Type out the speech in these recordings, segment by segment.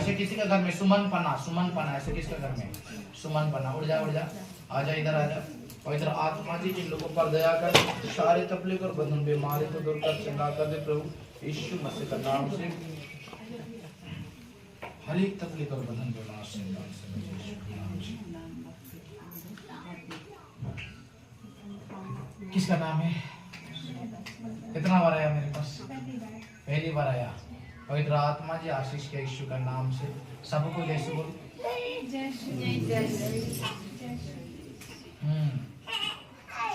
ऐसे किसी का घर में सुमन पना ऐसे किसका घर में सुमन पना, उड़ जा आजा इधर आजा। और इधर आत्मा जी जिन लोगों पर दया कर, सारे तकलीफ और बंधन बीमारी को दूर कर, चंगा कर दे प्रभु यीशु मसीह का नाम से। हर एक तकलीफ और बंधन को नाश से किसका नाम है? कितना बार आया मेरे पास? पहली बार आया। पवित्र आत्मा जी आशीष के यीशु का नाम से सबको जैसे बोल।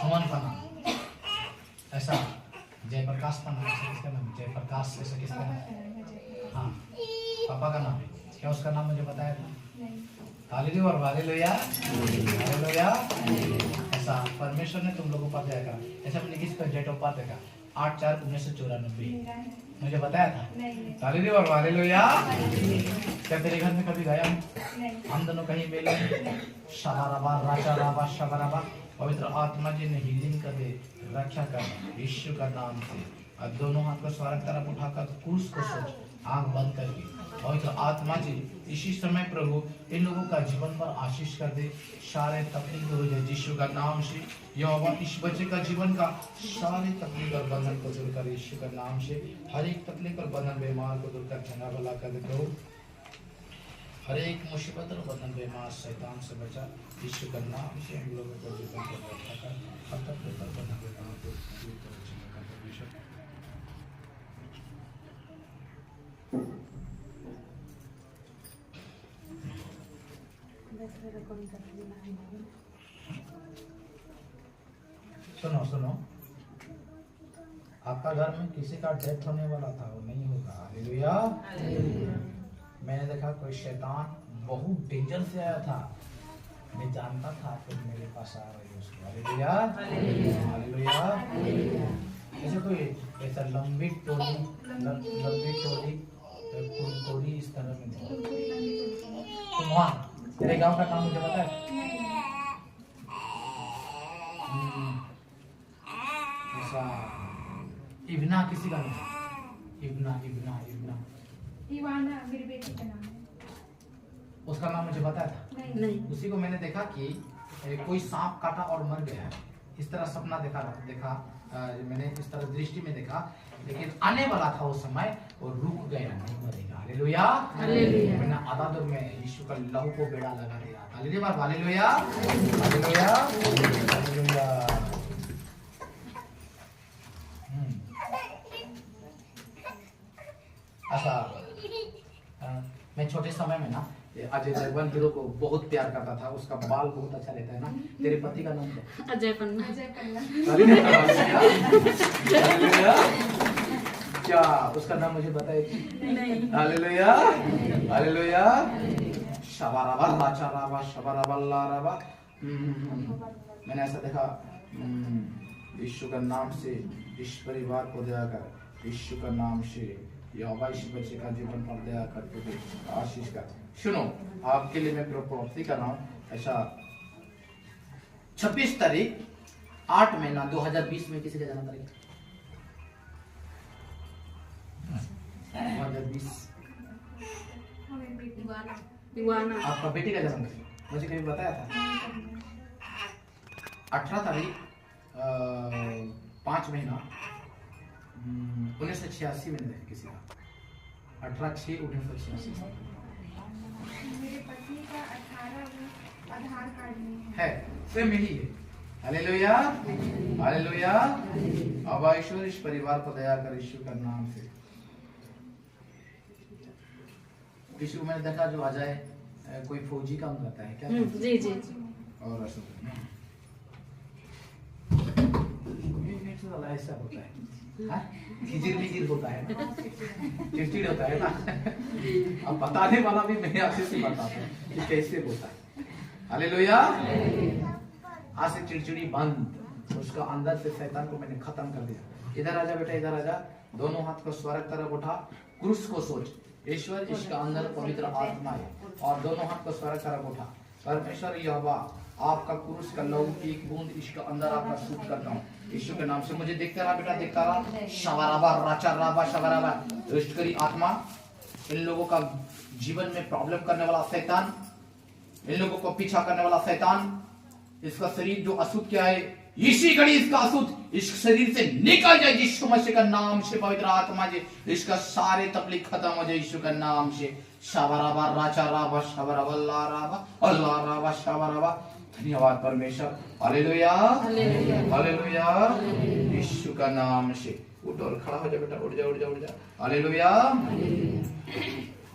सुमन पना ऐसा, जयप्रकाश पना ऐसा किसका नाम? जयप्रकाश ऐसा किसका नाम? हाँ, पापा का नाम है क्या? उसका नाम मुझे बताया था। हालेलुया और हालेलुया हालेलुया। ऐसा परमेश्वर ने तुम लोगों पर दया करा। ऐसा अपने किस पर? डेट ऑफ बर्थ देखा 8/4/1994 मुझे बताया था। हालेलुया और हालेलुया। क्या तेरे घर में कभी गया हूँ? हम दोनों कहीं मिले शबाराबा राजा शबाराबा। पवित्र आत्मा जी ने हीलिंग कर दे, रक्षा कर यीशु का नाम से। अब दोनों हाथ को स्वर्ग तरफ उठाकर क्रूस को सोच, आंख बंद करके पवित्र आत्मा जी इसी समय प्रभु इन लोगों का जीवन पर आशीष कर दे, सारे तकलीफ हो जाए यीशु का नाम से। यहोवा इस बच्चे का जीवन का सारे तकलीफ और बंधन को दूर कर यीशु का नाम से। हर एक तकलीफ और बंधन बीमार को दूर कर, चंगा भला कर दे प्रभु। हर एक मुसीबत और बंधन बीमार शैतान से बचा यीशु का नाम से। हम लोगों को जीवन को रक्षा कर, हर तकलीफ और बंधन बीमार को दूर कर, चंगा कर दे यीशु। सुनो, आपका घर में किसी का डेथ होने वाला था, वो नहीं होगा। हालेलुया। मैंने देखा कोई शैतान बहुत डेंजर से आया था, मैं जानता था कि मेरे पास आ रही है उसको। Hallelujah hallelujah. ऐसे कोई ऐसा लंबी टोली इस तरह में तुम वहाँ तेरे गांव का नाम मुझे पता है? ऐसा इब्ना किसी का नाम? इब्ना इवाना मेरी बेटी का नाम है। उसका नाम मुझे पता था? नहीं। उसी को मैंने देखा कि कोई सांप काटा और मर गया, इस तरह सपना देखा मैंने इस तरह दृष्टि में देखा, लेकिन आने वाला था उस समय वो रुक गया, नहीं मरेगा। Hallelujah hallelujah. मैंने आधा दूर में यीशु का लहू को बेड़ा लगा दिया। Hallelujah hallelujah hallelujah hallelujah. ऐसा मैं छोटे समय में ना अजय देवगन हीरो को बहुत प्यार करता था, उसका बाल बहुत अच्छा रहता है ना। तेरे पति का नाम क्या? अजय पन्ना। क्या उसका नाम मुझे बताए? नहीं। Hallelujah hallelujah. शबाराबा राचाराबा शबाराबा लाराबा। मैंने ऐसा देखा यीशु का नाम से इस परिवार को दया कर, यीशु का नाम से यहोवा इस बच्चे का जीवन पर दया करके दे, आशीष कर। सुनो, आपके लिए मैं प्रॉपर्टी कर रहा हूँ। ऐसा 26 तारीख 8 महीना 2020 में किसी का जन्म तारीख? 2020 आपका बेटी का जन्म तारीख मुझे कभी बताया था? 18 तारीख 5 महीना 1986 में देखा किसी का। 18/6/1986 मेरे पति का 18 आधार कार्ड में है, सेम यही है। Hallelujah hallelujah. अब ईश्वर इस परिवार को दया कर यीशु का नाम से। किसी को मैंने देखा जो अजय कोई फौजी काम करता है क्या? जी जी। और ऐसा होता है, खिजिर होता है, चिड़चिड़ होता है ना। अब बताने वाला भी मैं आपसे से बताता हूँ कि कैसे होता है। हालेलुया। आज से चिड़चिड़ी बंद, उसका अंदर से शैतान को मैंने खत्म कर दिया। इधर आजा बेटा, इधर आजा। दोनों हाथ को स्वर्ग तरफ उठा, क्रूस को सोच। ईश्वर इसका अंदर पवित्र आत्मा है, और दोनों हाथ को स्वर्ग तरफ उठा। परमेश्वर यहोवा आपका क्रूस का लहू की एक बूंद इसका अंदर आपका सूट करता हूँ यीशु के नाम से। मुझे देखता रहा बेटा, देखता रहा। शबराबा राचा राबा शबराबा। दुष्ट करी आत्मा इन लोगों का जीवन में प्रॉब्लम करने वाला शैतान, इन लोगों को पीछा करने वाला शैतान, इसका शरीर जो अशुद्ध क्या है, इसी घड़ी इसका अशुद्ध इस शरीर से निकल जाए यीशु मसीह का नाम से। पवित्र आत्मा जी इसका सारे तकलीफ खत्म हो जाए यीशु का नाम से। शाबराबा राचा राबा शाबराबा अल्लाह राबा शाबराबा। धन्यवाद परमेश्वर, हालेलुया हालेलुया यीशु का नाम से। उठ और खड़ा हो जा बेटा, उठ जा उठ जा उठ जा, हालेलुया।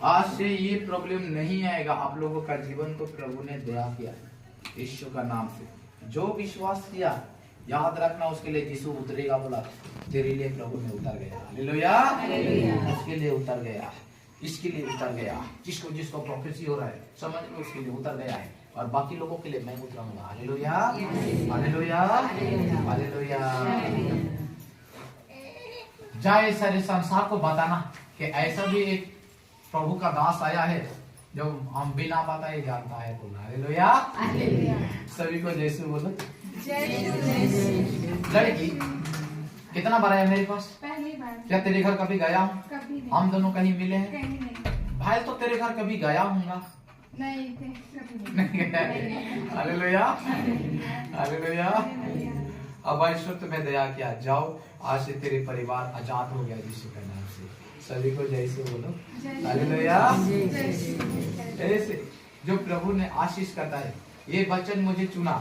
आज से ये प्रॉब्लम नहीं आएगा आप लोगों का जीवन को प्रभु ने दया किया यीशु का नाम से। जो विश्वास किया याद रखना उसके लिए यीशु उतरेगा, बोला तेरे लिए प्रभु ने उतर गया, हालेलुया। इसके लिए उतर गया, इसके लिए उतर गया, जिसको जिसको प्रोफेसी हो रहा है समझ लो उसके लिए उतर गया है, और बाकी लोगों के लिए मैं उतराऊंगा, हालेलुया हालेलुया हालेलुया। जाए सारे संसार को बताना कि ऐसा भी एक प्रभु का दास आया है जो हम बिना बताए जानता है, बोला हालेलुया। सभी को जैसे बोलो लड़की कितना बार आया मेरे पास? पहली बार। क्या तेरे घर कभी गया हूँ? कभी नहीं। हम दोनों कहीं मिले हैं? कहीं नहीं। भाई तो तेरे घर कभी गया हूँगा? नहीं थे, कभी नहीं। Hallelujah hallelujah. अब ईश्वर तुम्हें दया किया, जाओ आज से तेरे परिवार आजाद हो गया यीशु के नाम से। सभी को जैसे बोलो हालेलुया। ऐसे जो प्रभु ने आशीष करता है, ये वचन मुझे चुना,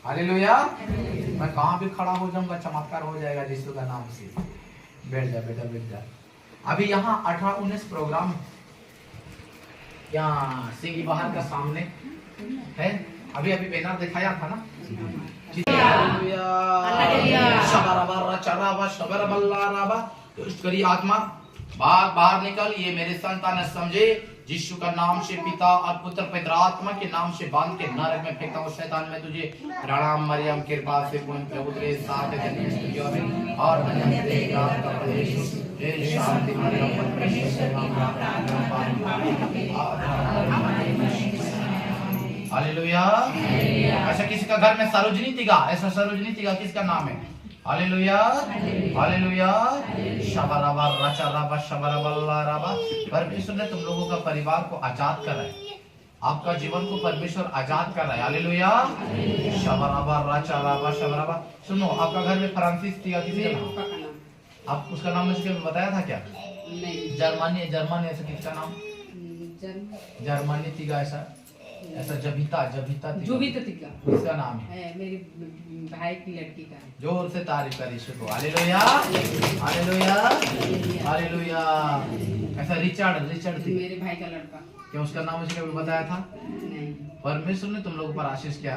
हालेलुया। मैं कहाँ भी खड़ा हो जाऊंगा चमत्कार हो जाएगा यीशु का नाम से। बैठ जा बेटा बैठ जा। अभी यहाँ 18-19 प्रोग्राम यहाँ सिंगी बाहर का सामने है, अभी अभी बैनर दिखाया था ना। करी आत्मा बाहर निकल, ये मेरे संतान समझे यीशु का नाम से पिता और पुत्र पवित्र आत्मा के नाम से बांध के नरक में फेंकता हूँ। शैतान में तुझे प्रणाम मरियम कृपा से पूर्ण प्रभु तेरे साथ है में और शांति हालेलुया। ऐसा किसी का घर में सरोजनी तिगा, ऐसा सरोजनी तिगा किसका नाम है? Hallelujah hallelujah. शबराबा रचा राबा शबराबा राबा। परमेश्वर ने तुम लोगों का परिवार को आजाद करा है, आपका जीवन को परमेश्वर आजाद कर रहा है, हालेलुया। शबराबा रचा राबा शबराबा। सुनो, आपका घर में फ्रांसिस तिगा किसी का नाम? आप उसका नाम मुझे बताया था क्या? नहीं। जर्मनी जर्मनी ऐसा किसका नाम? जर्मनी तिगा ऐसा जबिता जबिता तिगा किसका नाम है? मेरी भाई की लड़की का। जोर से तारीफ कर यीशु को, हालेलुया हालेलुया हालेलुया। ऐसा रिचर्ड रिचर्ड मेरे भाई का लड़का। क्या उसका नाम मुझे कभी बताया था? नहीं। परमेश्वर ने तुम लोगों पर आशीष किया।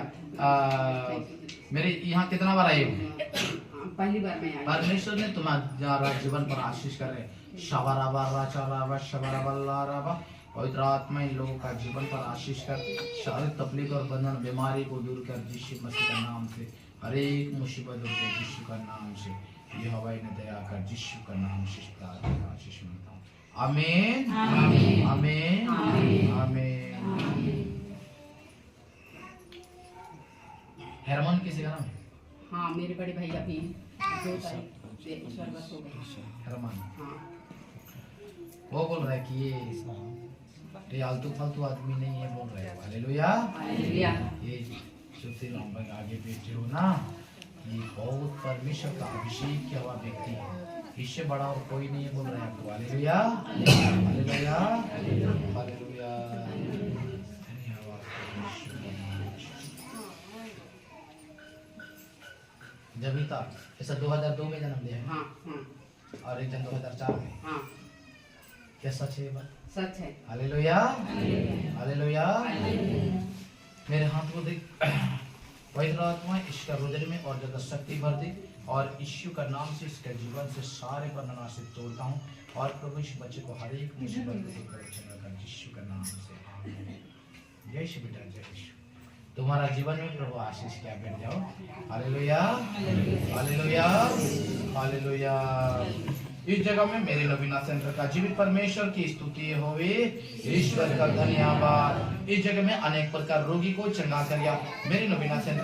मेरे यहाँ कितना बार आए? पहली बार मैं आई। परमेश्वर ने तुम्हारा जीवन पर आशीष कर रहे। शबराबा राचा राबा शबराबा राबा। पवित्र आत्मा इन लोगों का जीवन पर आशीष कर, सारे तकलीफ और बंधन बीमारी को दूर कर यीशु मसीह का नाम से। हर एक मुसीबत दूर कर यीशु का नाम से। ये हवाई ने दया कर यीशु का नाम से आशीष मिलता हूँ। आमीन आमीन आमीन आमीन। हेरमन किसी का नाम है? हाँ, मेरे बड़े भैया भी 2 तारीख से स्वर्गस्थ हो गए। हेरमन हाँ। वो बोल रहा है कि ये आलतू फालतू आदमी नहीं है, बोल रहे हैं हालेलुया हालेलुया। ये सुधीर भाई आगे बैठे हो ना, ये बहुत परमेश्वर का अभिषेक किया हुआ व्यक्ति है, इससे बड़ा और कोई नहीं है, बोल रहे हैं आपको हालेलुया हालेलुया हालेलुया। जबिता ऐसा 2002 में जन्म लिया है। हाँ हाँ। और एक जन 2004 में। हाँ। क्या सच है बात? सच है। Hallelujah hallelujah. मेरे हाथ को देख, पवित्र आत्मा इसका हृदय में और ज्यादा शक्ति भर दे, और यीशु का नाम से इसके जीवन से सारे बंधन से तोड़ता हूँ, और प्रभु इस बच्चे को हर एक मुसीबत को दूर कर यीशु का नाम से। आमीन। जय श्री बेटा जय श्री। तुम्हारा जीवन में प्रभु आशीष क्या, बैठ जाओ। Hallelujah hallelujah hallelujah. इस जगह में मेरे नवीना सेंटर का जीवित परमेश्वर की स्तुति होवे, ईश्वर का धन्यवाद। इस जगह में अनेक प्रकार रोगी को चंगा कर मेरे नवीना सेंटर